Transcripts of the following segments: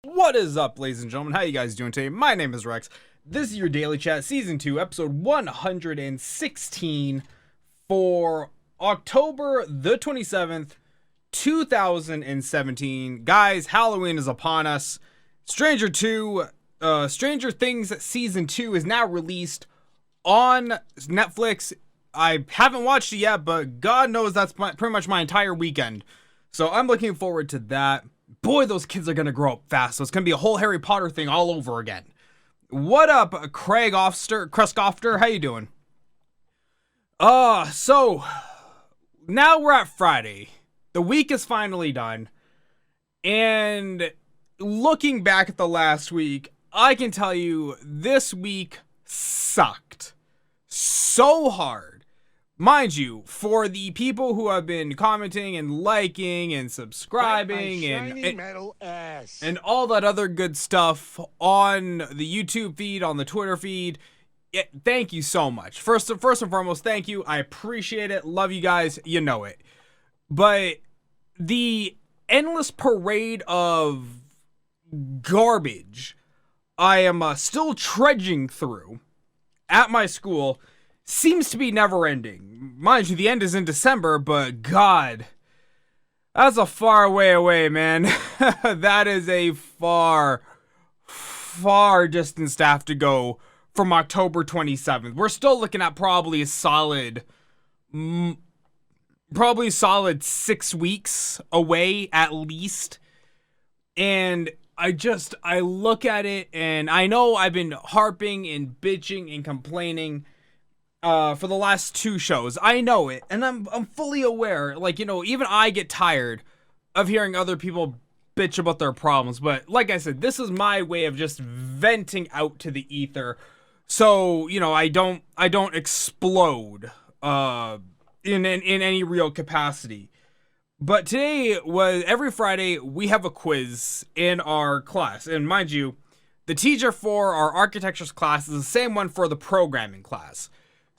What is up, ladies and gentlemen? How you guys doing today? My name is Rex. This is your Daily Chat Season 2, Episode 116 for October the 27th, 2017. Guys, Halloween is upon us. Stranger Things Season 2 is now released on Netflix. I haven't watched it yet, but God knows that's pretty much my entire weekend. So I'm looking forward to that. Boy, those kids are gonna grow up fast, so it's gonna be a whole Harry Potter thing all over again. What up, Kreskofter? How you doing? So now we're at Friday. The week is finally done. And looking back at the last week, I can tell you this week sucked so hard. Mind you, for the people who have been commenting and liking and subscribing and all that other good stuff on the YouTube feed, on the Twitter feed, thank you so much. First and foremost, thank you. I appreciate it. Love you guys. You know it. But the endless parade of garbage I am still trudging through at my school seems to be never ending. Mind you, the end is in December, but God, that's a far way away, man. That is a far distance to have to go from October 27th. We're still looking at probably a solid 6 weeks away at least. And I look at it and I know I've been harping and bitching and complaining for the last two shows. I know it, and I'm fully aware. Like, you know, even I get tired of hearing other people bitch about their problems. But like I said, this is my way of just venting out to the ether, so you know I don't explode in any real capacity. But today was every Friday we have a quiz in our class, and mind you, the teacher for our architectures class is the same one for the programming class.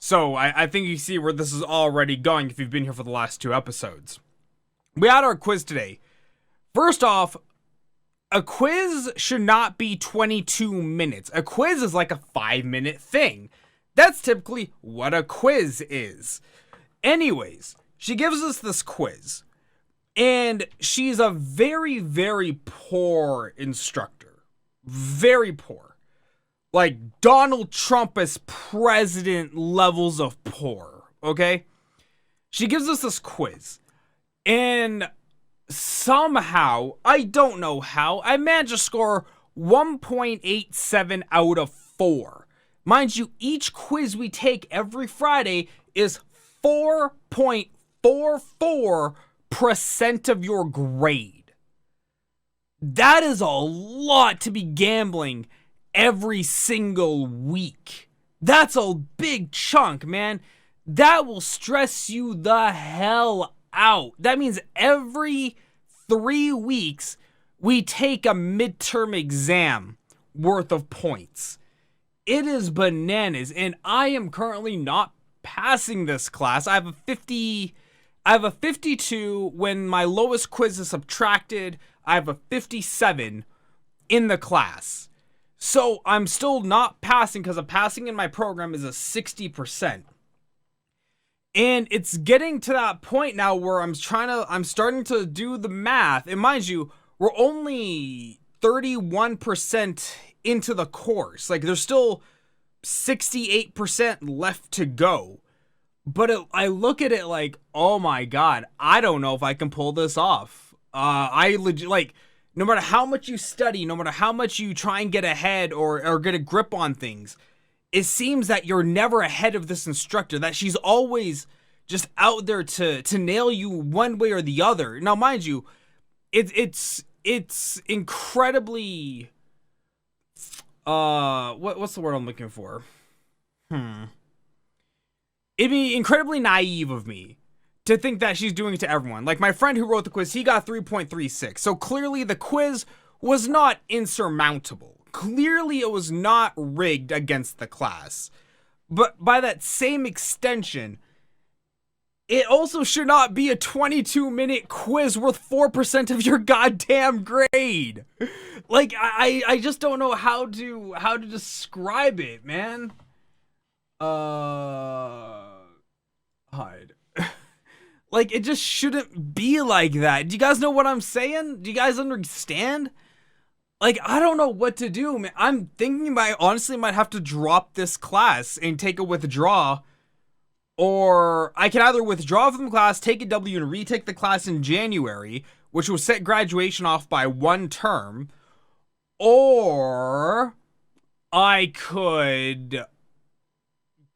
So I think you see where this is already going if you've been here for the last two episodes. We had our quiz today. First off, a quiz should not be 22 minutes. A quiz is like a 5-minute thing. That's typically what a quiz is. Anyways, she gives us this quiz. And she's a very, very poor instructor. Very poor. Like Donald Trump as president levels of poor, okay? She gives us this quiz, and somehow, I don't know how, I managed to score 1.87 out of 4. Mind you, each quiz we take every Friday is 4.44% of your grade. That is a lot to be gambling every single week. That's a big chunk, man. That will stress you the hell out. That means every 3 weeks we take a midterm exam worth of points. It is bananas, and I am currently not passing this class. I have a 52 when my lowest quiz is subtracted. I have a 57 in the class. So I'm still not passing because a passing in my program is a 60%. And it's getting to that point now where I'm starting to do the math. And mind you, we're only 31% into the course. Like there's still 68% left to go. But I look at it like, oh my God, I don't know if I can pull this off. No matter how much you study, no matter how much you try and get ahead or get a grip on things, it seems that you're never ahead of this instructor, that she's always just out there to nail you one way or the other. Now, mind you, it's incredibly, what's the word I'm looking for? It'd be incredibly naive of me to think that she's doing it to everyone. Like my friend who wrote the quiz, he got 3.36. So clearly the quiz was not insurmountable. Clearly it was not rigged against the class. But by that same extension, it also should not be a 22-minute quiz worth 4% of your goddamn grade. Like, I just don't know how to describe it, man. Hide. Like, it just shouldn't be like that. Do you guys know what I'm saying? Do you guys understand? Like, I don't know what to do, man. I'm thinking I honestly might have to drop this class and take a withdraw. Or I can either withdraw from the class, take a W, and retake the class in January, which will set graduation off by 1 term. Or I could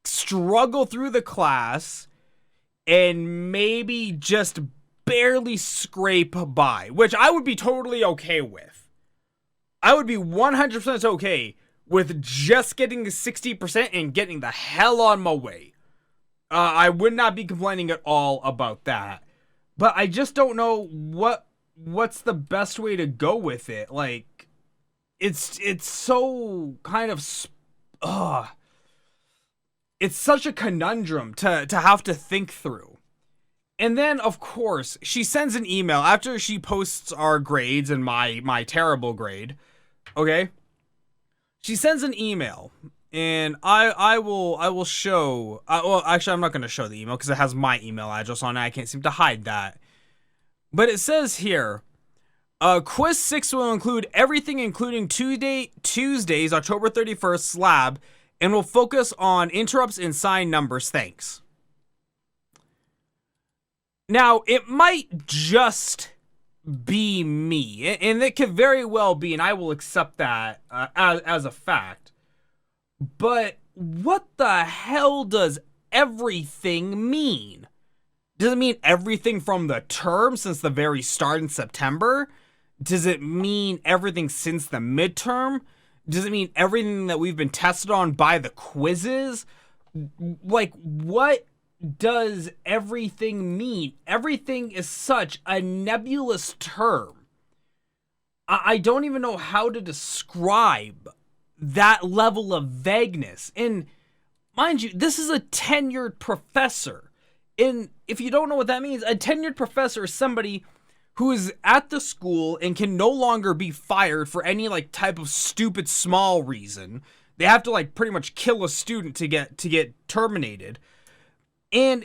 struggle through the class and maybe just barely scrape by, which I would be totally okay with. I would be 100% okay with just getting the 60% and getting the hell on my way. I would not be complaining at all about that. But I just don't know what's the best way to go with it. Like, it's so kind of it's such a conundrum to have to think through. And then, of course, she sends an email after she posts our grades and my terrible grade. Okay? She sends an email, and I will show. Well, actually, I'm not going to show the email because it has my email address on it. I can't seem to hide that. But it says here, Quiz 6 will include everything, including Tuesday's October 31st lab, and will focus on interrupts and sign numbers. Thanks. Now, it might just be me, and it could very well be, and I will accept that as a fact. But what the hell does everything mean? Does it mean everything from the term since the very start in September? Does it mean everything since the midterm? Does it mean everything that we've been tested on by the quizzes? Like, what does everything mean? Everything is such a nebulous term. I don't even know how to describe that level of vagueness. And mind you, this is a tenured professor. And if you don't know what that means, a tenured professor is somebody who is at the school and can no longer be fired for any like type of stupid small reason. They have to like pretty much kill a student to get terminated. And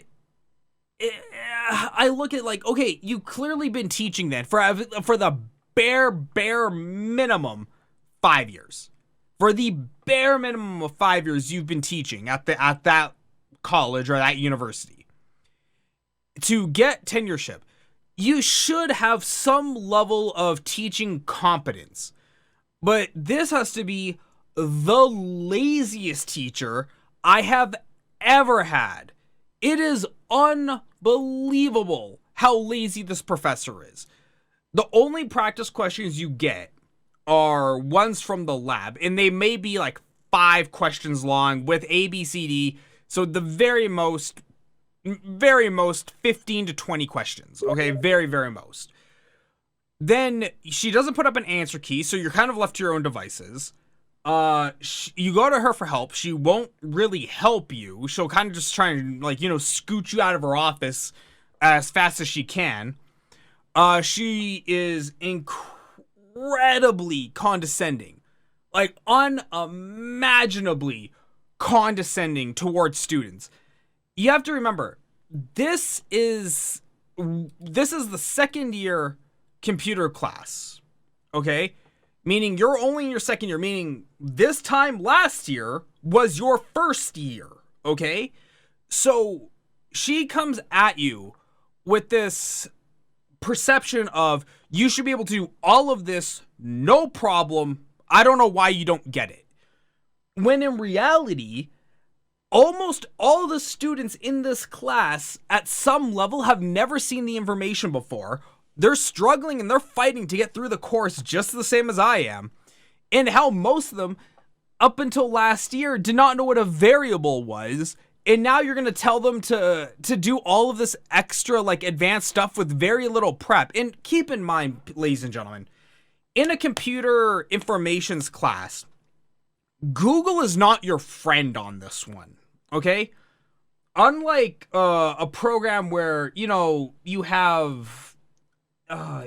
I look at like, okay, you've clearly been teaching then for the bare minimum 5 years. For the bare minimum of 5 years you've been teaching at that college or that university. To get tenureship, you should have some level of teaching competence. But this has to be the laziest teacher I have ever had. It is unbelievable how lazy this professor is. The only practice questions you get are ones from the lab, and they may be like 5 questions long with A, B, C, D. So the very most 15 to 20 questions. Okay, very most. Then she doesn't put up an answer key, so you're kind of left to your own devices. You go to her for help. She won't really help you. She'll kind of just try and scoot you out of her office as fast as she can. She is incredibly condescending, like unimaginably condescending towards students. You have to remember, this is the second year computer class, okay? Meaning you're only in your second year, meaning this time last year was your first year, okay? So she comes at you with this perception of you should be able to do all of this, no problem. I don't know why you don't get it. When in reality, almost all the students in this class at some level have never seen the information before. They're struggling and they're fighting to get through the course just the same as I am. And how most of them, up until last year, did not know what a variable was. And now you're going to tell them to do all of this extra, like, advanced stuff with very little prep. And keep in mind, ladies and gentlemen, in a computer informations class, Google is not your friend on this one, okay? unlike a program where, you have uh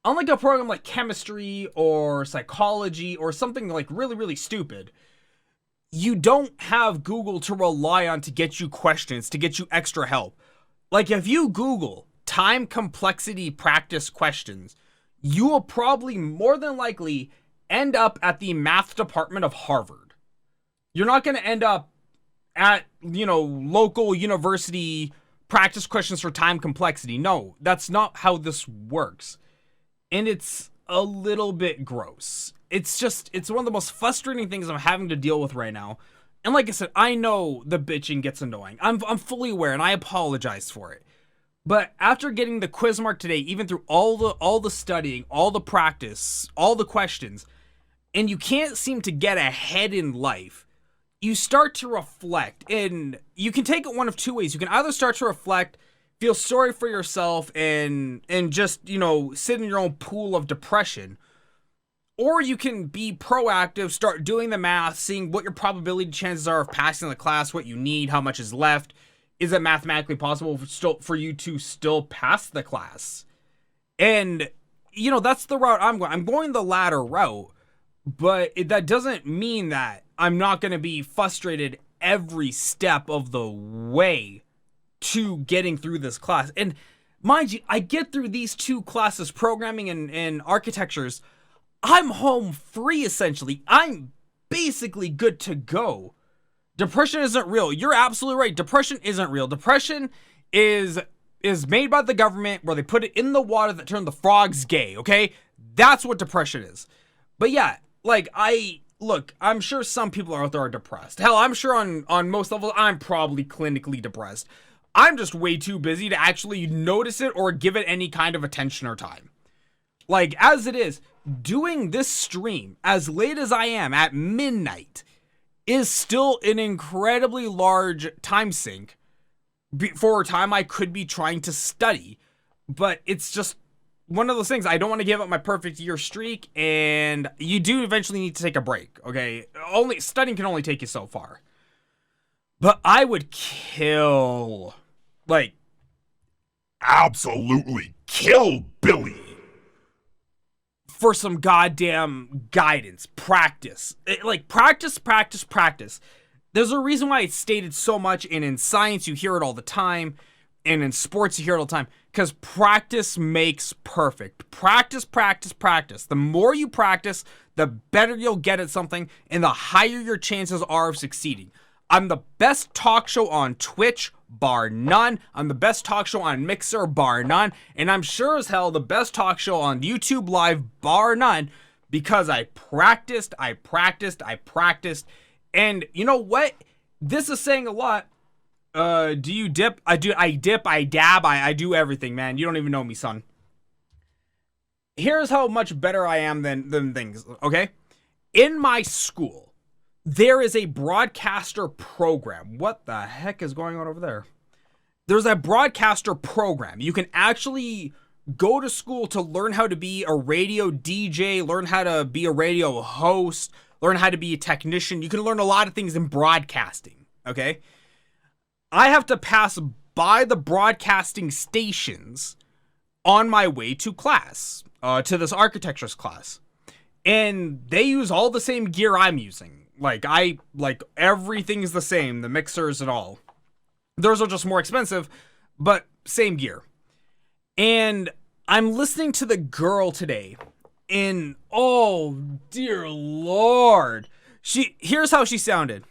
unlike a program like chemistry or psychology or something like really, really stupid, you don't have Google to rely on to get you questions, to get you extra help. Like, if you Google time complexity practice questions, you will probably more than likely end up at the math department of Harvard. You're not going to end up at, local university practice questions for time complexity. No, that's not how this works. And it's a little bit gross. It's one of the most frustrating things I'm having to deal with right now. And like I said, I know the bitching gets annoying. I'm fully aware, and I apologize for it. But after getting the quiz mark today, even through all the studying, all the practice, all the questions, and you can't seem to get ahead in life, you start to reflect. And you can take it one of two ways. You can either start to reflect, feel sorry for yourself, and just, sit in your own pool of depression. Or you can be proactive, start doing the math, seeing what your probability chances are of passing the class, what you need, how much is left. Is it mathematically possible for you to still pass the class? And, that's the route I'm going. I'm going the latter route, but that doesn't mean that I'm not going to be frustrated every step of the way to getting through this class. And mind you, I get through these two classes, programming and architectures. I'm home free, essentially. I'm basically good to go. Depression isn't real. You're absolutely right. Depression isn't real. Depression is made by the government, where they put it in the water that turned the frogs gay, okay? That's what depression is. But yeah, I'm sure some people out there are depressed. Hell, I'm sure on most levels, I'm probably clinically depressed. I'm just way too busy to actually notice it or give it any kind of attention or time. Like, as it is, doing this stream as late as I am at midnight is still an incredibly large time sink for a time I could be trying to study. But it's just one of those things. I don't want to give up my perfect year streak, and you do eventually need to take a break, okay? Studying can only take you so far. But I would kill, absolutely kill Billy for some goddamn guidance, practice. Practice. There's a reason why it's stated so much, and in science you hear it all the time, and in sports you hear it all the time, because practice makes perfect. Practice. The more you practice, the better you'll get at something, and the higher your chances are of succeeding. I'm the best talk show on Twitch, bar none. I'm the best talk show on Mixer, bar none. And I'm sure as hell the best talk show on YouTube Live, bar none, because I practiced. And you know what? This is saying a lot. Do you dip? I dip, I dab, I do everything, man. You don't even know me, son. Here's how much better I am than things, okay? In my school, there is a broadcaster program. What the heck is going on over there? There's a broadcaster program. You can actually go to school to learn how to be a radio DJ, learn how to be a radio host, learn how to be a technician. You can learn a lot of things in broadcasting, okay? I have to pass by the broadcasting stations on my way to class, to this architecture's class. And they use all the same gear I'm using. Everything's the same, the mixers and all. Theirs are just more expensive, but same gear. And I'm listening to the girl today, and oh dear Lord, here's how she sounded.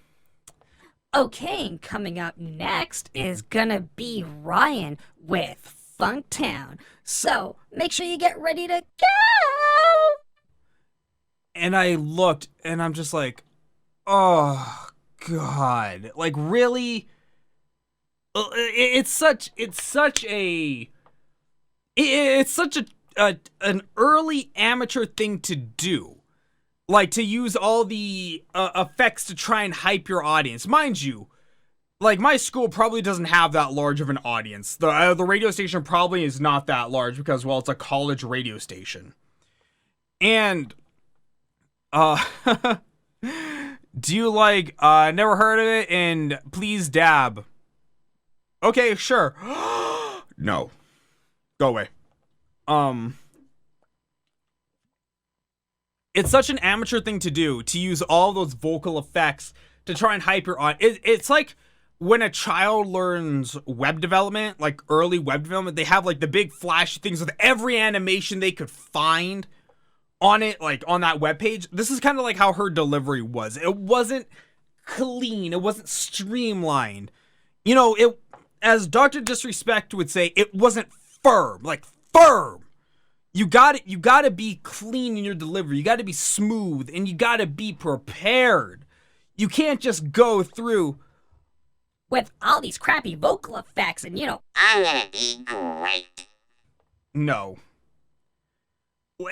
Okay, and coming up next is gonna be Ryan with Funktown. So make sure you get ready to go. And I looked, and I'm just like, oh God, really? It's such an early amateur thing to do, to use all the effects to try and hype your audience. Mind you, my school probably doesn't have that large of an audience. The radio station probably is not that large because, well, it's a college radio station. And Do you like never heard of it and please dab? Okay, sure. No. Go away. It's such an amateur thing to do, to use all those vocal effects to try and hype your audience. It's like when a child learns web development, like early web development, they have like the big flashy things with every animation they could find on it, like on that web page. This is kind of like how her delivery was. It wasn't clean. It wasn't streamlined. You know, it, as Dr. Disrespect would say, it wasn't firm, like firm. You gotta be clean in your delivery. You gotta be smooth, and you gotta be prepared. You can't just go through with all these crappy vocal effects and, I'm gonna be great. No.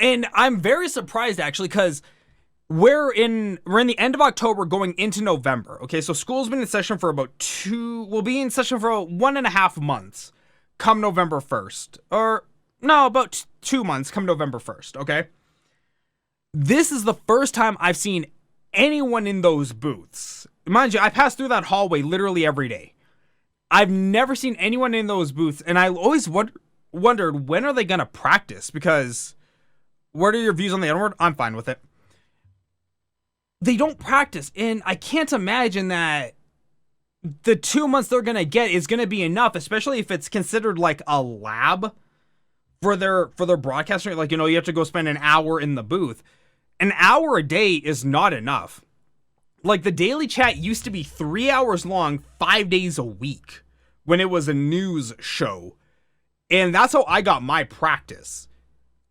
And I'm very surprised actually, because we're in the end of October going into November. Okay, so school's been in session for about we'll be in session for about 1.5 months come November 1st. Or no, about 2 months come November 1st, okay? This is the first time I've seen anyone in those booths. Mind you, I pass through that hallway literally every day. I've never seen anyone in those booths, and I always wondered, when are they gonna practice? Because, what are your views on the N-word? I'm fine with it. They don't practice, and I can't imagine that the 2 months they're gonna get is gonna be enough, especially if it's considered like a lab for their broadcasting. Like, you have to go spend an hour in the booth. An hour a day is not enough. Like, the daily chat used to be 3 hours long, 5 days a week when it was a news show. And that's how I got my practice.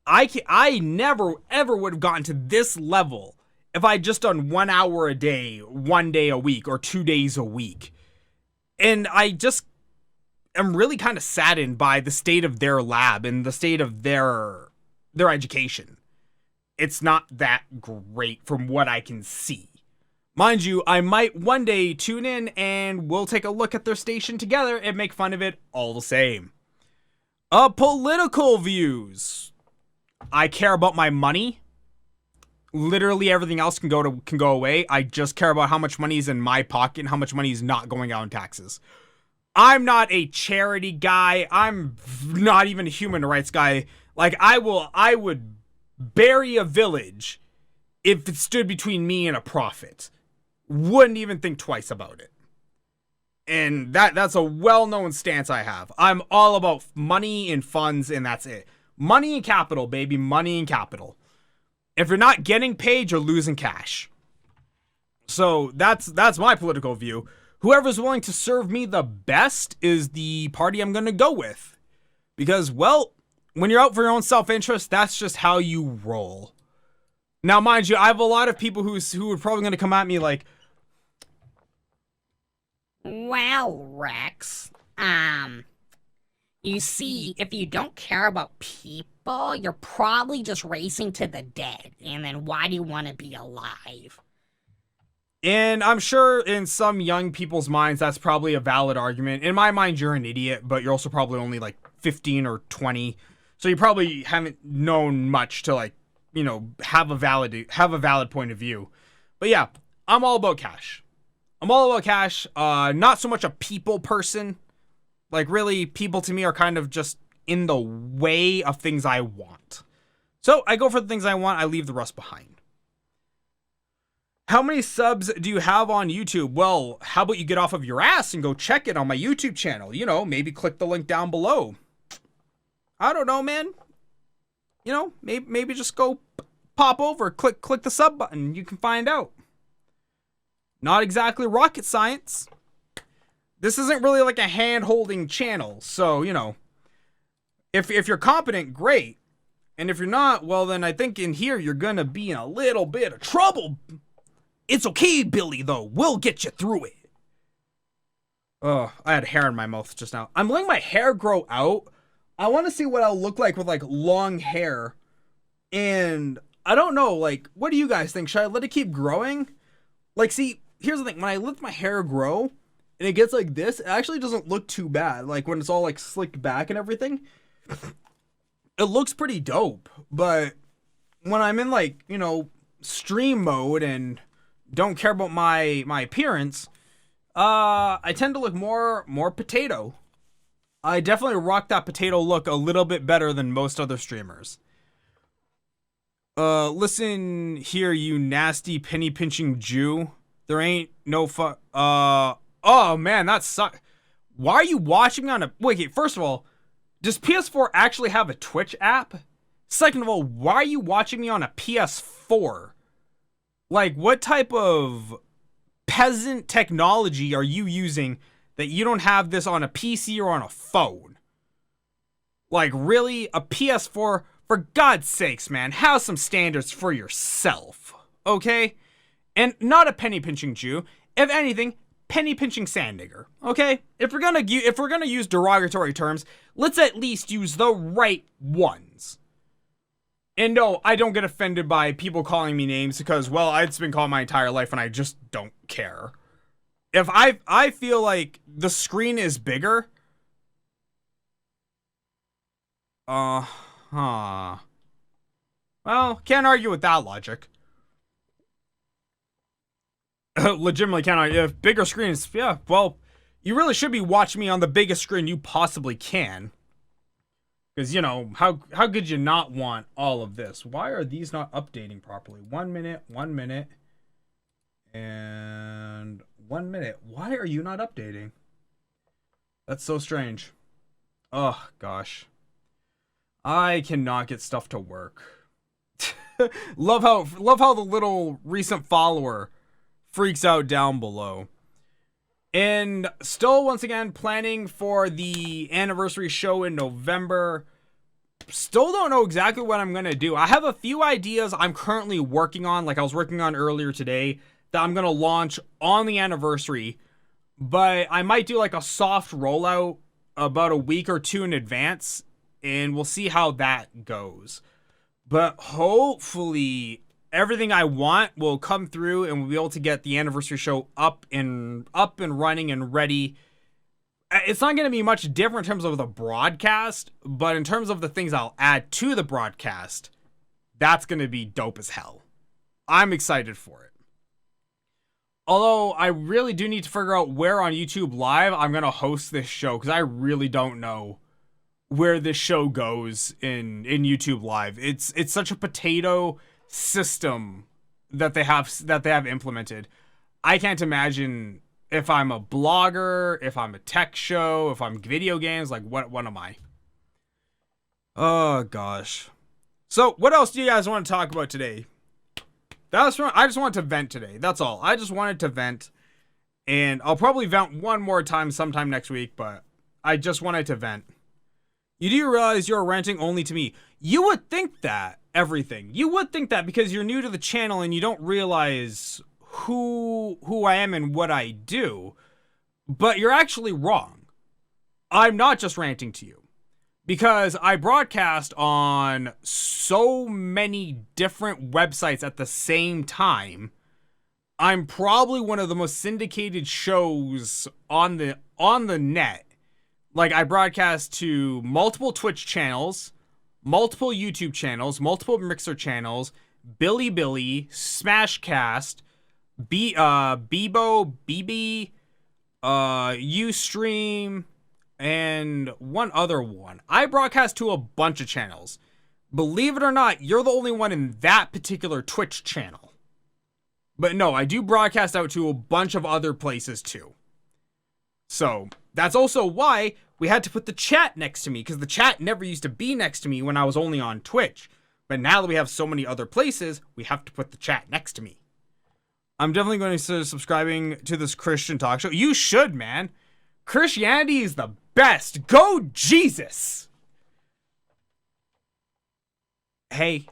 I never, ever would have gotten to this level if I had just done 1 hour a day, 1 day a week, or 2 days a week. And I just am really kind of saddened by the state of their lab and the state of their education. It's not that great from what I can see. Mind you, I might one day tune in and we'll take a look at their station together and make fun of it all the same. Political views. I care about my money. Literally everything else can go away. I just care about how much money is in my pocket and how much money is not going out in taxes. I'm not a charity guy. I'm not even a human rights guy. Like, I would bury a village if it stood between me and a profit. Wouldn't even think twice about it. And that's a well-known stance I have. I'm all about money and funds, and that's it. Money and capital, baby. Money and capital. If you're not getting paid, you're losing cash. So that's my political view. Whoever's willing to serve me the best is the party I'm going to go with. Because, well, when you're out for your own self-interest, that's just how you roll. Now, mind you, I have a lot of people who are probably going to come at me like, well, Rex, you see, if you don't care about people, you're probably just racing to the dead. And then why do you want to be alive? And I'm sure in some young people's minds, that's probably a valid argument. In my mind, you're an idiot, but you're also probably only like 15 or 20. So you probably haven't known much to, like, have a valid point of view. But yeah, I'm all about cash. Not so much a people person. Like, really, people to me are kind of just in the way of things I want. So I go for the things I want. I leave the rest behind. How many subs do you have on YouTube? Well, how about you get off of your ass and go check it on my YouTube channel? Maybe click the link down below. I don't know, man. Maybe just go pop over, click the sub button. You can find out. Not exactly rocket science. This isn't really like a hand-holding channel. So, if you're competent, great. And if you're not, well, then I think in here you're going to be in a little bit of trouble. It's okay, Billy, though. We'll get you through it. Oh, I had hair in my mouth just now. I'm letting my hair grow out. I want to see what I'll look like with, like, long hair. And I don't know, like, what do you guys think? Should I let it keep growing? Like, see, here's the thing. When I let my hair grow and it gets like this, it actually doesn't look too bad. Like, when it's all, like, slicked back and everything, it looks pretty dope. But when I'm in, like, stream mode and don't care about my appearance, I tend to look more potato. I definitely rock that potato look a little bit better than most other streamers. Listen here, you nasty penny pinching Jew. There ain't no oh man, that sucks. Why are you watching me on a... Wait, first of all, does PS4 actually have a Twitch app? Second of all, why are you watching me on a PS4? Like, what type of peasant technology are you using that you don't have this on a PC or on a phone? Like, really? A PS4? For God's sakes, man, have some standards for yourself, okay? And not a penny pinching Jew. If anything, penny pinching sand digger, okay? If we're gonna use derogatory terms, let's at least use the right ones. And no, I don't get offended by people calling me names because, well, it's been called my entire life and I just don't care. If I feel like the screen is bigger, well, can't argue with that logic. Legitimately can't argue. If bigger screens, yeah, well, you really should be watching me on the biggest screen you possibly can. Because, you know, how could you not want all of this? Why are these not updating properly? 1 minute, 1 minute, and 1 minute. Why are you not updating? That's so strange. Oh, gosh. I cannot get stuff to work. love how the little recent follower freaks out down below. And still, once again, planning for the anniversary show in November. Still don't know exactly what I'm going to do. I have a few ideas I'm currently working on, like I was working on earlier today, that I'm going to launch on the anniversary. But I might do like a soft rollout about a week or two in advance, and we'll see how that goes. But hopefully everything I want will come through and we'll be able to get the anniversary show up and running and ready. It's not going to be much different in terms of the broadcast, but in terms of the things I'll add to the broadcast, that's going to be dope as hell. I'm excited for it. Although I really do need to figure out where on YouTube Live I'm going to host this show, because I really don't know where this show goes in YouTube Live. It's such a potato system that they have implemented. I can't imagine if I'm a blogger, if I'm a tech show, if I'm video games, like what am I? Oh gosh. So what else do you guys want to talk about today? I just wanted to vent today. That's all. I just wanted to vent, and I'll probably vent one more time sometime next week, but I just wanted to vent. You do realize you're ranting only to me. You would think that, everything. You would think that because you're new to the channel and you don't realize who I am and what I do. But you're actually wrong. I'm not just ranting to you. Because I broadcast on so many different websites at the same time. I'm probably one of the most syndicated shows on the net. Like, I broadcast to multiple Twitch channels, multiple YouTube channels, multiple Mixer channels, Bilibili, Smashcast, Bebo, BB, Ustream, and one other one. I broadcast to a bunch of channels. Believe it or not, you're the only one in that particular Twitch channel. But no, I do broadcast out to a bunch of other places too. So, that's also why we had to put the chat next to me, because the chat never used to be next to me when I was only on Twitch. But now that we have so many other places, we have to put the chat next to me. I'm definitely going to start subscribing to this Christian talk show. You should, man. Christianity is the best. Go Jesus! Hey.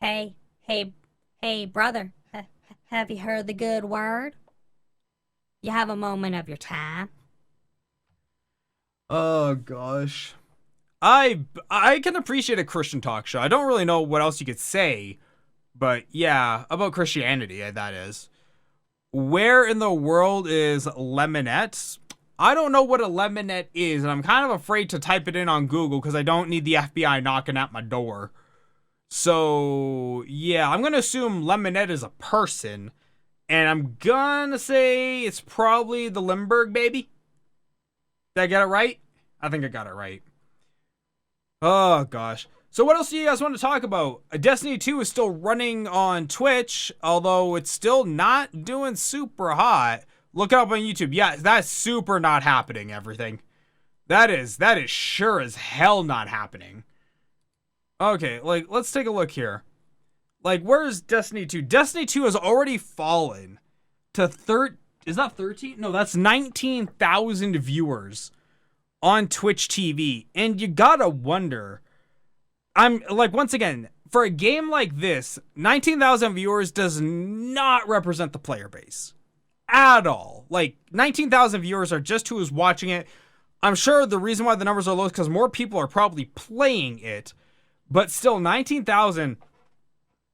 Hey, brother. Have you heard the good word? You have a moment of your time. Oh gosh. I can appreciate a Christian talk show. I don't really know what else you could say, but yeah, about Christianity, that is. Where in the world is Lemonette? I don't know what a Lemonette is, and I'm kind of afraid to type it in on Google because I don't need the FBI knocking at my door. So, yeah, I'm going to assume Lemonette is a person. And I'm gonna say it's probably the Limburg baby. Did I get it right? I think I got it right. Oh, gosh. So what else do you guys want to talk about? Destiny 2 is still running on Twitch, although it's still not doing super hot. Look it up on YouTube. Yeah, that's super not happening, everything. That is sure as hell not happening. Okay, like, let's take a look here. Like, where's Destiny 2? Destiny 2 has already fallen to is that 13? No, that's 19,000 viewers on Twitch TV. And you gotta wonder, I'm like, once again, for a game like this, 19,000 viewers does not represent the player base at all. Like, 19,000 viewers are just who is watching it. I'm sure the reason why the numbers are low is because more people are probably playing it, but still 19,000.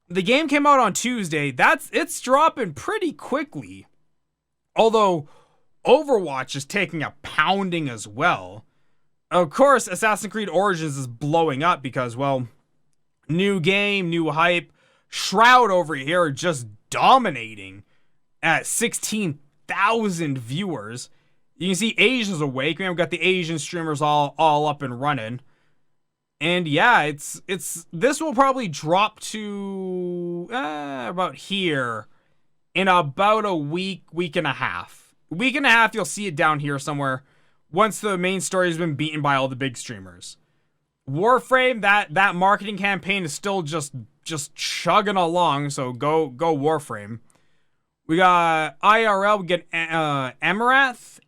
The game came out on Tuesday. It's dropping pretty quickly. Although Overwatch is taking a pounding as well. Of course, Assassin's Creed Origins is blowing up because, well, new game, new hype. Shroud over here just dominating at 16,000 viewers. You can see Asia's awake. We've got the Asian streamers all up and running. And yeah, this will probably drop to about here in about a week and a half. Week and a half, you'll see it down here somewhere once the main story has been beaten by all the big streamers. Warframe, that marketing campaign is still just chugging along, so go Warframe. We got IRL, we get Amaranth.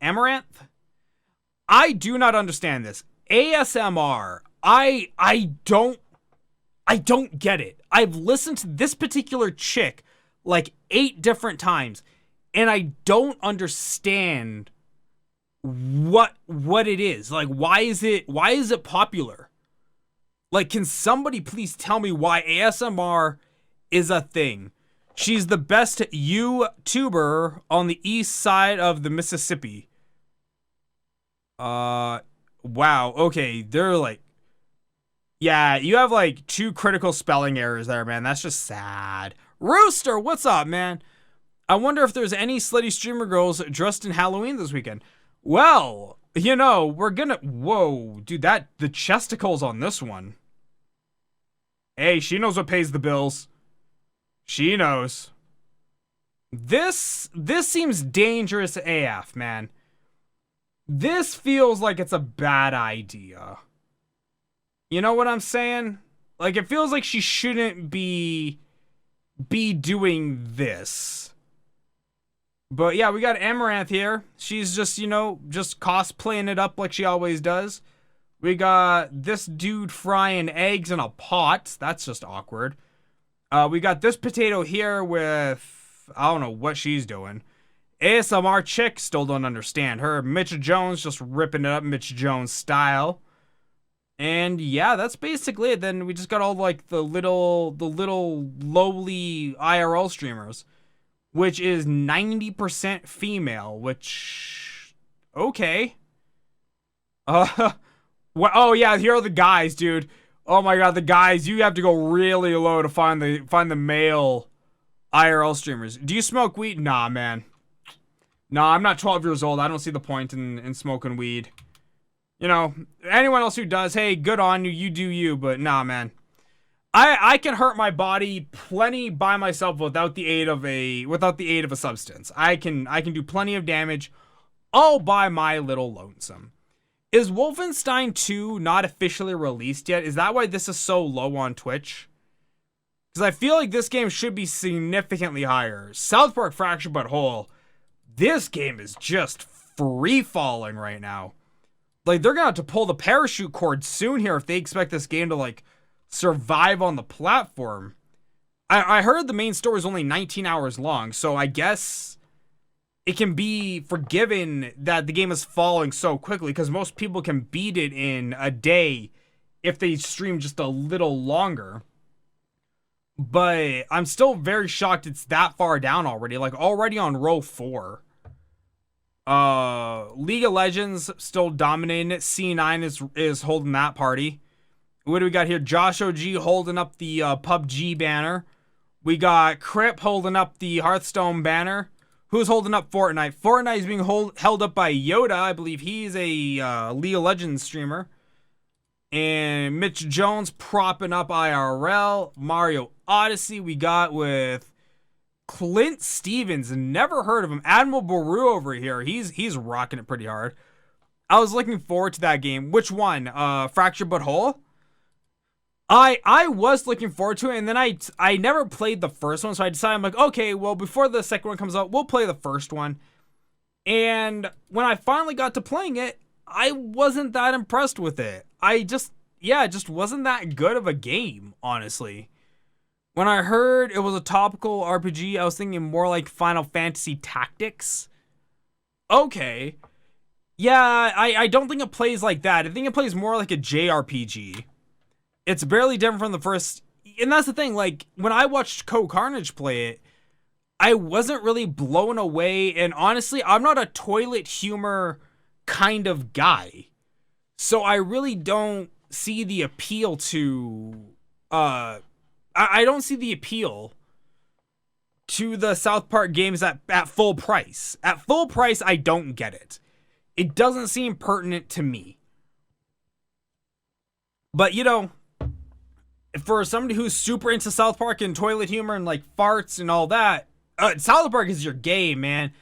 I do not understand this. ASMR, I don't get it. I've listened to this particular chick like 8 different times, and I don't understand what it is. Like, why is it popular? Like, can somebody please tell me why ASMR is a thing? She's the best YouTuber on the east side of the Mississippi. Wow. Okay, they're like, yeah, you have like 2 critical spelling errors there, man. That's just sad. Rooster, what's up, man? I wonder if there's any slutty streamer girls dressed in Halloween this weekend. Well, you know, we're gonna... Whoa, dude, the chesticles on this one. Hey, she knows what pays the bills. She knows. This seems dangerous AF, man. This feels like it's a bad idea. You know what I'm saying? Like, it feels like she shouldn't be doing this. But yeah, we got Amaranth here. She's just, you know, just cosplaying it up like she always does. We got this dude frying eggs in a pot. That's just awkward. We got this potato here with, I don't know what she's doing. ASMR chick, still don't understand her. Mitch Jones just ripping it up Mitch Jones style. And yeah, that's basically it. Then we just got all like the little lowly IRL streamers, which is 90% female, which, okay. Oh yeah, here are the guys, dude. Oh my god, the guys, you have to go really low to find the male IRL streamers. Do you smoke weed? Nah, man. Nah, I'm not 12 years old. I don't see the point in smoking weed. You know, anyone else who does, hey, good on you. You do you, but nah, man. I can hurt my body plenty by myself without the aid of a substance. I can do plenty of damage all by my little lonesome. Is Wolfenstein 2 not officially released yet? Is that why this is so low on Twitch? Because I feel like this game should be significantly higher. South Park Fractured But Whole, this game is just free-falling right now. Like, they're gonna have to pull the parachute cord soon here if they expect this game to, like, survive on the platform. I heard the main story is only 19 hours long, so I guess it can be forgiven that the game is falling so quickly, because most people can beat it in a day if they stream just a little longer. But I'm still very shocked it's that far down already, like already on row 4. League of Legends still dominating it. C9 is holding that party. What do we got here? Josh OG holding up the PUBG banner. We got Crip holding up the Hearthstone banner. Who's holding up Fortnite? Fortnite is being held up by Yoda. I believe he's a League of Legends streamer. And Mitch Jones propping up IRL. Mario Odyssey we got with Clint Stevens. Never heard of him. Admiral Baru over here. He's rocking it pretty hard. I was looking forward to that game. Which one? Fractured But Whole? I was looking forward to it, and then I never played the first one, so I decided, I'm like, okay, well, before the second one comes out, we'll play the first one. And when I finally got to playing it, I wasn't that impressed with it. It just wasn't that good of a game, honestly. When I heard it was a topical RPG, I was thinking more like Final Fantasy Tactics. Okay. Yeah, I don't think it plays like that. I think it plays more like a JRPG. It's barely different from the first. And that's the thing, like, when I watched Code Carnage play it, I wasn't really blown away. And honestly, I'm not a toilet humor kind of guy. So I really don't see the appeal to, I don't see the appeal to the South Park games at full price. At full price, I don't get it. It doesn't seem pertinent to me. But, you know, for somebody who's super into South Park and toilet humor and like farts and all that, South Park is your game, man.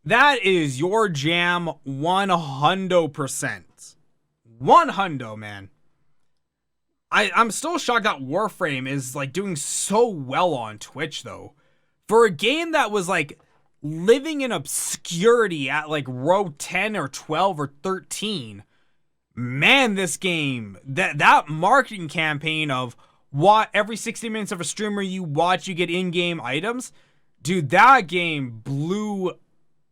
That is your jam 100%. 100, man. I'm still shocked that Warframe is like doing so well on Twitch though. For a game that was like living in obscurity at like row 10 or 12 or 13. Man, this game, that marketing campaign of what every 60 minutes of a streamer you watch, you get in-game items. Dude, that game blew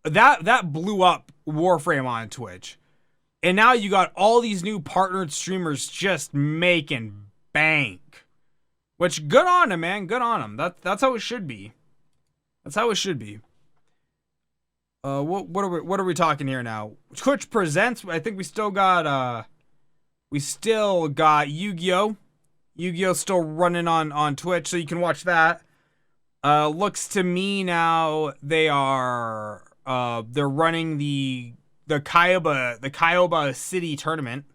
up Warframe on Twitch. And now you got all these new partnered streamers just making bank. Which, good on them, man. Good on them. That's how it should be. That's how it should be. What are we talking here now? Twitch Presents. I think we still got Yu-Gi-Oh! Yu-Gi-Oh! Still running on Twitch, so you can watch that. Looks to me now they're running the Kyoba City tournament.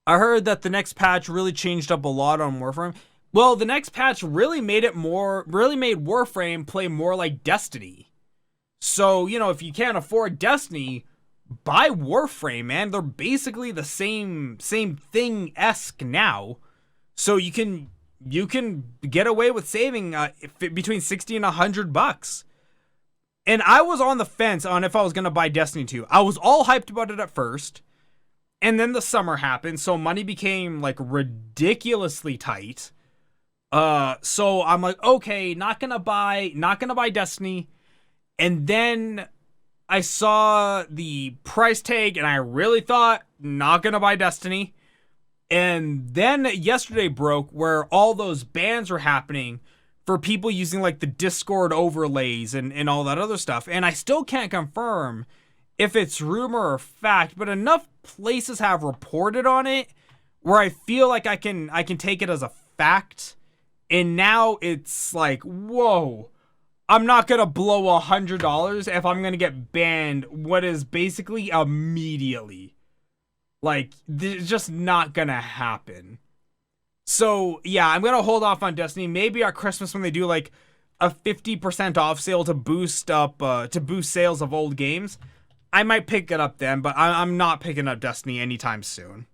I heard that the next patch really changed up a lot on Warframe. Well, the next patch really made Warframe play more like Destiny. So, you know, if you can't afford Destiny, buy Warframe, man. They're basically the same thing-esque now. So you can get away with saving between $60 and $100. And I was on the fence on if I was going to buy Destiny 2. I was all hyped about it at first. And then the summer happened, so money became like ridiculously tight. So I'm like, okay, not gonna buy Destiny. And then I saw the price tag and I really thought, not gonna buy Destiny. And then yesterday broke where all those bans were happening for people using like the Discord overlays and all that other stuff. And I still can't confirm if it's rumor or fact, but enough places have reported on it where I feel like I can take it as a fact. And now it's like, whoa, I'm not gonna blow $100 if I'm gonna get banned what is basically immediately. Like, it's just not gonna happen. So yeah, I'm gonna hold off on Destiny. Maybe at Christmas when they do like a 50% off sale to boost sales of old games, I might pick it up then, but I'm not picking up Destiny anytime soon.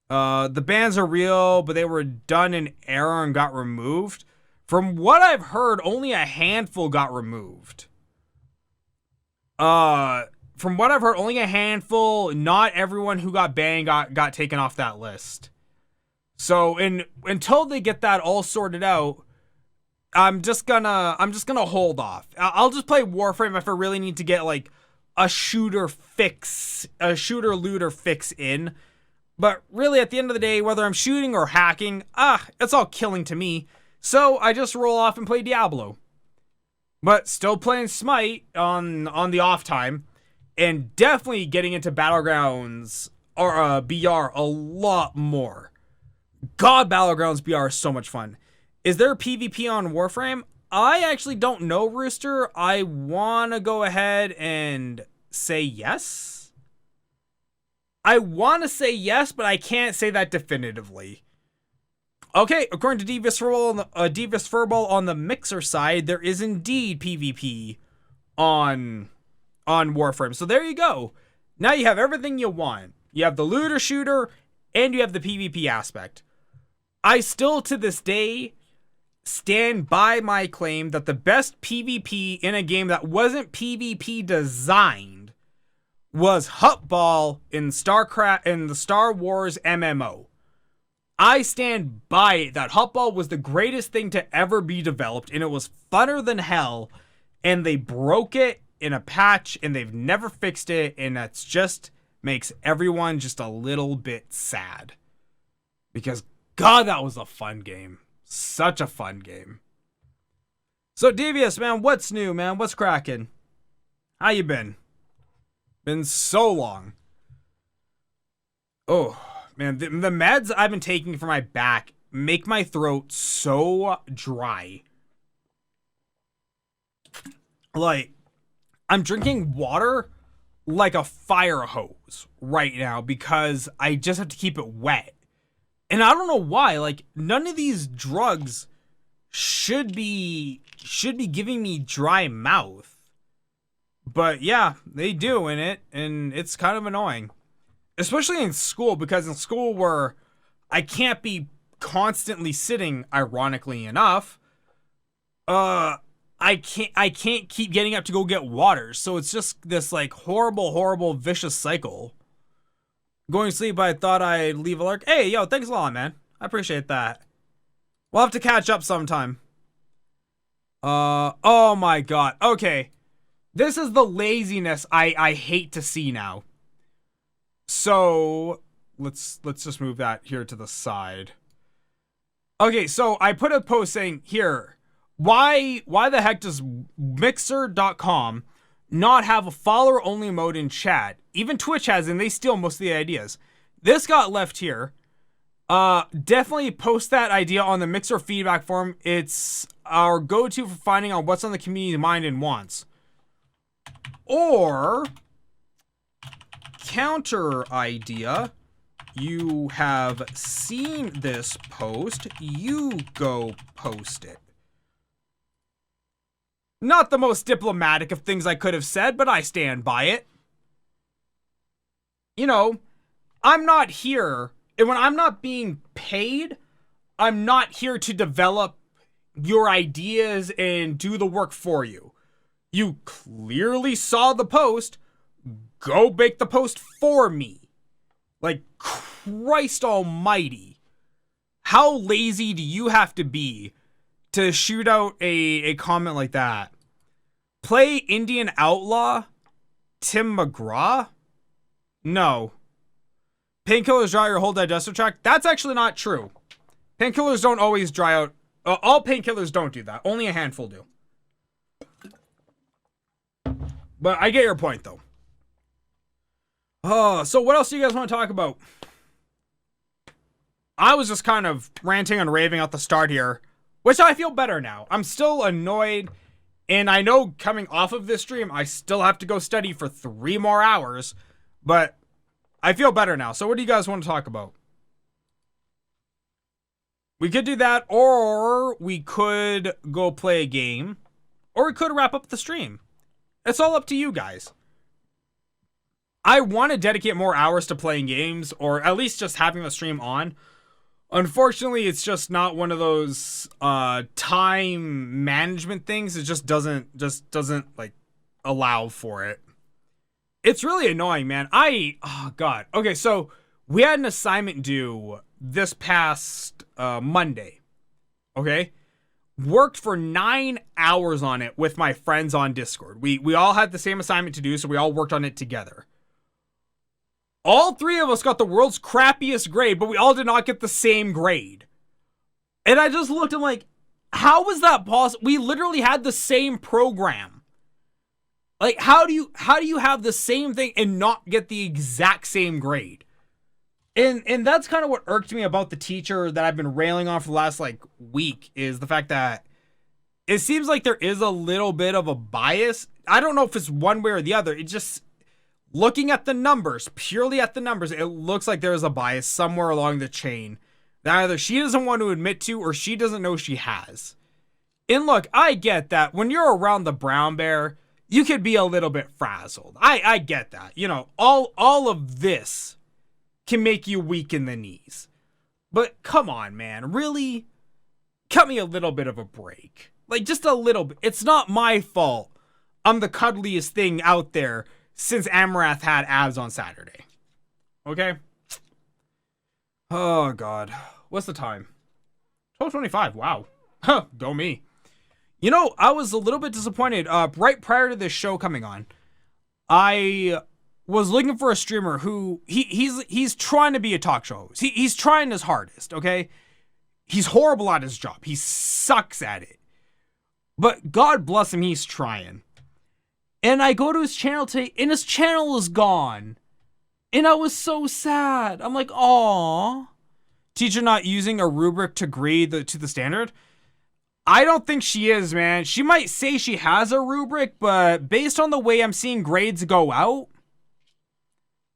The bans are real, but they were done in error and got removed. From what I've heard, only a handful got removed. From what I've heard, only a handful. Not everyone who got banned got taken off that list. So, until they get that all sorted out, I'm just gonna hold off. I'll just play Warframe if I really need to get like a shooter looter fix in. But really, at the end of the day, whether I'm shooting or hacking, it's all killing to me. So I just roll off and play Diablo. But still playing Smite on the off time, and definitely getting into Battlegrounds or BR a lot more. God, Battlegrounds BR is so much fun. Is there PvP on Warframe? I actually don't know, Rooster. I want to go ahead and say yes. I want to say yes, but I can't say that definitively. Okay, according to Devious Furball on the Mixer side, there is indeed PvP on Warframe. So there you go. Now you have everything you want. You have the looter shooter, and you have the PvP aspect. I still, to this day, stand by my claim that the best PvP in a game that wasn't PvP designed was Huttball in StarCraft in the Star Wars MMO. I stand by it that Huttball was the greatest thing to ever be developed, and it was funner than hell, and they broke it in a patch, and they've never fixed it, and that's just makes everyone just a little bit sad. Because, God, that was a fun game. Such a fun game. So, Devious, man, what's new, man? What's cracking? How you been? Been so long. Oh, man, the meds I've been taking for my back make my throat so dry. Like, I'm drinking water like a fire hose right now because I just have to keep it wet. And I don't know why, like, none of these drugs should be giving me dry mouth. But yeah, they do in it, and it's kind of annoying. Especially in school, because in school where I can't be constantly sitting, ironically enough, I can't keep getting up to go get water. So it's just this like horrible vicious cycle. Going to sleep, I thought I'd leave a lurk. Hey, yo, thanks a lot, man. I appreciate that. We'll have to catch up sometime. Oh my god. Okay. This is the laziness I hate to see now. So, let's just move that here to the side. Okay, so I put a post saying, here, why the heck does Mixer.com not have a follower-only mode in chat? Even Twitch has, and they steal most of the ideas. This got left here. Definitely post that idea on the Mixer feedback forum. It's our go-to for finding out what's on the community mind and wants. Or, counter idea, you have seen this post, you go post it. Not the most diplomatic of things I could have said, but I stand by it. You know, I'm not here, and when I'm not being paid, I'm not here to develop your ideas and do the work for you. You clearly saw the post. Go make the post for me. Like, Christ almighty. How lazy do you have to be to shoot out a comment like that? Play Indian Outlaw? Tim McGraw? No. Painkillers dry your whole digestive tract? That's actually not true. Painkillers don't always dry out. All painkillers don't do that. Only a handful do. But I get your point, though. Oh, so what else do you guys want to talk about? I was just kind of ranting and raving at the start here, which I feel better now. I'm still annoyed, and I know coming off of this stream, I still have to go study for 3 more hours, but I feel better now. So what do you guys want to talk about? We could do that, or we could go play a game, or we could wrap up the stream. It's all up to you guys. I want to dedicate more hours to playing games, or at least just having the stream on. Unfortunately, it's just not one of those time management things. It just doesn't like allow for it. It's really annoying, man. Oh god. Okay, so we had an assignment due this past Monday. Okay? Worked for 9 hours on it with my friends on Discord. We all had the same assignment to do, so we all worked on it together. All 3 of us got the world's crappiest grade, but we all did not get the same grade. And I just looked and like, how was that possible? We literally had the same program. Like, how do you have the same thing and not get the exact same grade? And that's kind of what irked me about the teacher that I've been railing on for the last like week, is the fact that it seems like there is a little bit of a bias. I don't know if it's one way or the other. It just, looking at the numbers, purely at the numbers, it looks like there is a bias somewhere along the chain that either she doesn't want to admit to or she doesn't know she has. And look, I get that when you're around the brown bear, you could be a little bit frazzled. I get that. You know, all of this can make you weak in the knees. But come on, man. Really? Cut me a little bit of a break. Like, just a little bit. It's not my fault I'm the cuddliest thing out there since Amarath had abs on Saturday. Okay? Oh, God. What's the time? 12:25. Wow. Huh. Go me. You know, I was a little bit disappointed. Right prior to this show coming on, I was looking for a streamer who he's trying to be a talk show host. He's trying his hardest, okay? He's horrible at his job. He sucks at it. But God bless him, he's trying. And I go to his channel today, and his channel is gone. And I was so sad. I'm like, aw. Teacher not using a rubric to grade to the standard? I don't think she is, man. She might say she has a rubric, but based on the way I'm seeing grades go out,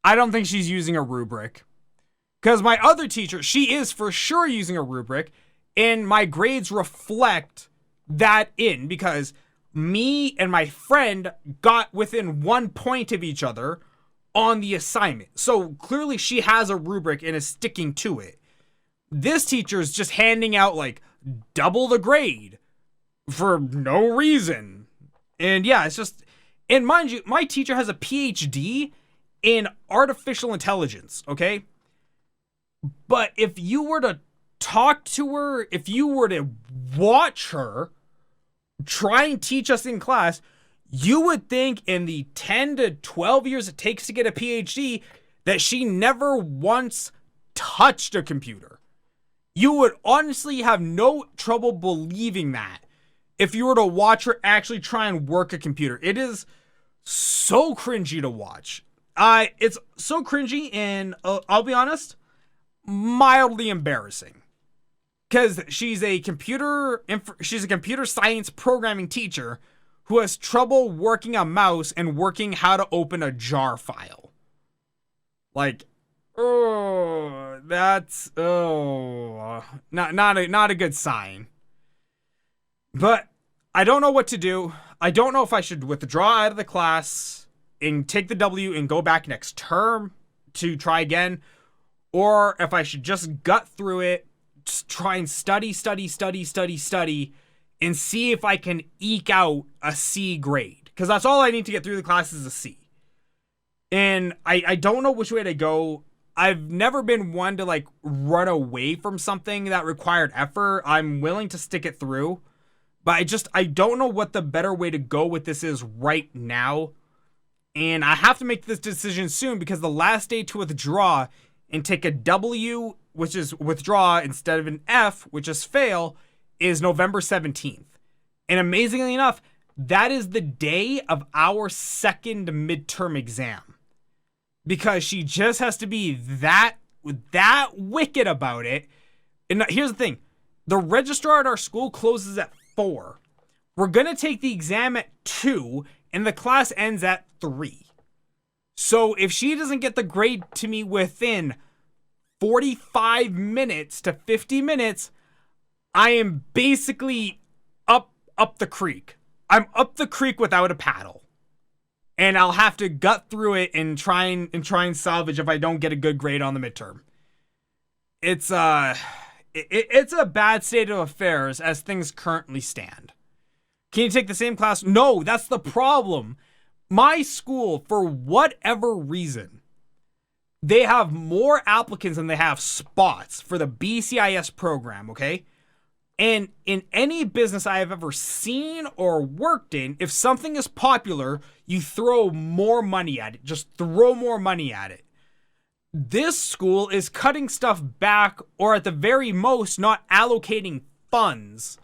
I don't think she's using a rubric. Because my other teacher, she is for sure using a rubric, and my grades reflect that because me and my friend got within 1 point of each other on the assignment. So clearly she has a rubric and is sticking to it. This teacher is just handing out like double the grade for no reason. And yeah, it's just, and mind you, my teacher has a PhD in artificial intelligence, okay? But if you were to talk to her, if you were to watch her try and teach us in class, you would think in the 10 to 12 years it takes to get a PhD that she never once touched a computer. You would honestly have no trouble believing that if you were to watch her actually try and work a computer. It is so cringy to watch. It's so cringy, and I'll be honest, mildly embarrassing. Because she's a computer science programming teacher who has trouble working a mouse and working how to open a jar file. Like, oh, that's not a good sign. But I don't know what to do. I don't know if I should withdraw out of the class and take the W and go back next term to try again, or if I should just gut through it, just try and study, and see if I can eke out a C grade. Because that's all I need to get through the class is a C. And I don't know which way to go. I've never been one to like run away from something that required effort. I'm willing to stick it through. But I don't know what the better way to go with this is right now. And I have to make this decision soon because the last day to withdraw and take a W, which is withdraw, instead of an F, which is fail, is November 17th. And amazingly enough, that is the day of our second midterm exam. Because she just has to be that wicked about it. And here's the thing. The registrar at our school closes at 4. We're going to take the exam at 2, and the class ends at 3. So if she doesn't get the grade to me within 45 minutes to 50 minutes, I am basically up the creek. I'm up the creek without a paddle. And I'll have to gut through it and try and salvage if I don't get a good grade on the midterm. It's a bad state of affairs as things currently stand. Can you take the same class? No, that's the problem. My school, for whatever reason, they have more applicants than they have spots for the BCIS program, okay? And in any business I have ever seen or worked in, if something is popular, you throw more money at it. Just throw more money at it. This school is cutting stuff back, or at the very most, not allocating funds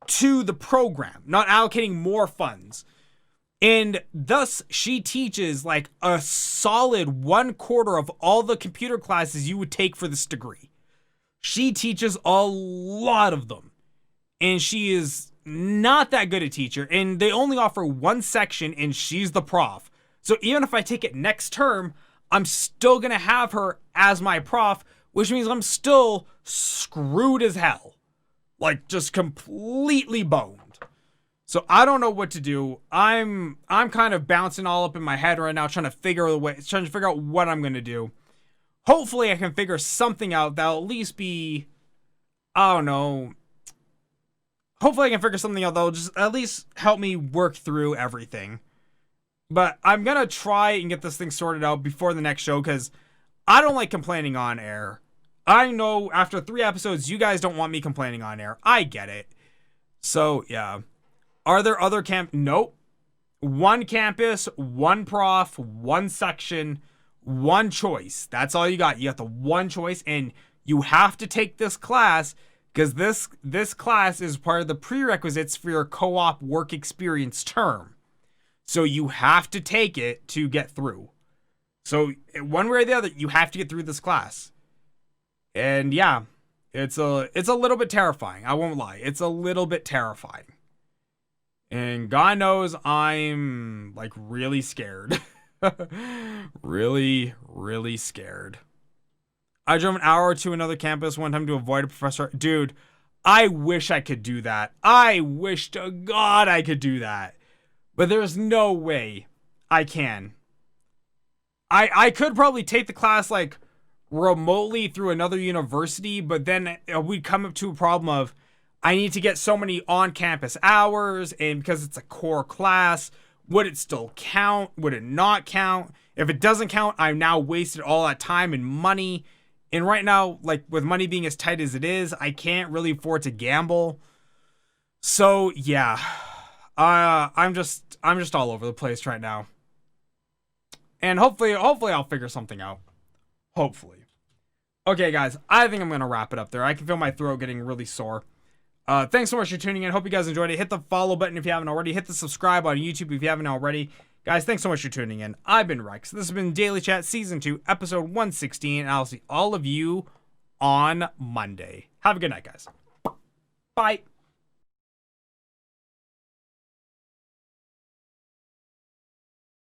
to the program, not allocating more funds. And thus, she teaches like a solid 1/4 of all the computer classes you would take for this degree. She teaches a lot of them. And she is not that good a teacher. And they only offer one section, and she's the prof. So even if I take it next term, I'm still going to have her as my prof, which means I'm still screwed as hell. Like, just completely boned. So I don't know what to do. I'm kind of bouncing all up in my head right now, trying to figure out what I'm gonna do. Hopefully I can figure something out that'll at least be, I don't know. Hopefully I can figure something out that'll just at least help me work through everything. But I'm gonna try and get this thing sorted out before the next show, because I don't like complaining on air. I know after 3 episodes, you guys don't want me complaining on air. I get it. So yeah. Are there other Nope. One campus, one prof, one section, one choice. That's all you got. You got the one choice, and you have to take this class because this class is part of the prerequisites for your co-op work experience term. So you have to take it to get through. So one way or the other, you have to get through this class. And yeah, it's a little bit terrifying. I won't lie. It's a little bit terrifying. And God knows I'm like really scared. really, really scared. I drove an hour to another campus one time to avoid a professor. Dude, I wish I could do that. I wish to God I could do that. But there's no way I can. I could probably take the class like remotely through another university, but then we'd come up to a problem of I need to get so many on-campus hours, and because it's a core class, would it still count? Would it not count? If it doesn't count, I've now wasted all that time and money. And right now, like with money being as tight as it is, I can't really afford to gamble. So yeah, I'm just all over the place right now. And hopefully I'll figure something out. Hopefully. Okay, guys, I think I'm gonna wrap it up there. I can feel my throat getting really sore. Thanks so much for tuning in. Hope you guys enjoyed it. Hit the follow button if you haven't already. Hit the subscribe on YouTube if you haven't already. Guys, thanks so much for tuning in. I've been Rex. This has been Daily Chat Season 2, Episode 116, and I'll see all of you on Monday. Have a good night, guys. Bye.